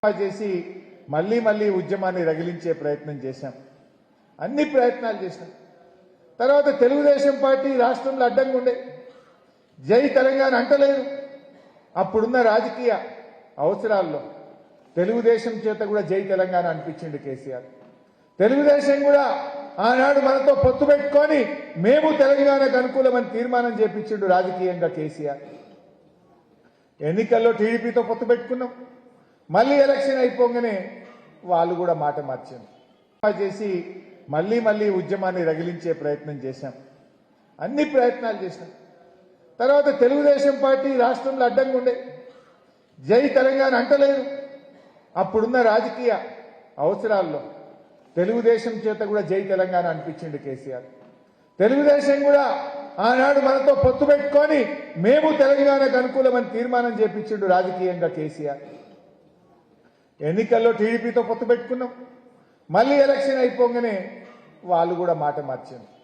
చేసి మళ్ళీ మళ్ళీ ఉద్యమాన్ని రగిలించే ప్రయత్నం చేశాం. అన్ని ప్రయత్నాలు చేశాం. తర్వాత తెలుగుదేశం పార్టీ రాష్ట్రంలో అడ్డంగా ఉండే జై తెలంగాణ అంటలేదు. అప్పుడున్న రాజకీయ అవసరాల్లో తెలుగుదేశం చేత కూడా జై తెలంగాణ అనిపించింది కేసీఆర్. తెలుగుదేశం కూడా ఆనాడు మనతో పొత్తు పెట్టుకొని మేము తెలంగాణకు అనుకూలమని తీర్మానం చేపించిండు రాజకీయంగా కేసీఆర్. ఎన్నికల్లో టీడీపీతో పొత్తు పెట్టుకున్నాం. మళ్ళీ ఎలక్షన్ అయిపోగానే వాళ్ళు కూడా మాట మార్చారు. చేసి మళ్ళీ మళ్ళీ ఉద్యమాన్ని రగిలించే ప్రయత్నం చేశాం. అన్ని ప్రయత్నాలు చేశాం. తర్వాత తెలుగుదేశం పార్టీ రాష్ట్రంలో అడ్డంగా ఉండే జై తెలంగాణ అంటలేదు. అప్పుడున్న రాజకీయ అవసరాల్లో తెలుగుదేశం చేత కూడా జై తెలంగాణ అనిపించింది కేసీఆర్. తెలుగుదేశం కూడా ఆనాడు మనతో పొత్తు పెట్టుకొని మేము తెలంగాణకు అనుకూలమని తీర్మానం చేపించిండు రాజకీయంగా కేసీఆర్. ఎన్నికల్లో టీడీపీతో పొత్తు పెట్టుకున్నాం. మళ్ళీ ఎలక్షన్ అయిపోగానే వాళ్ళు కూడా మాట మార్చారు.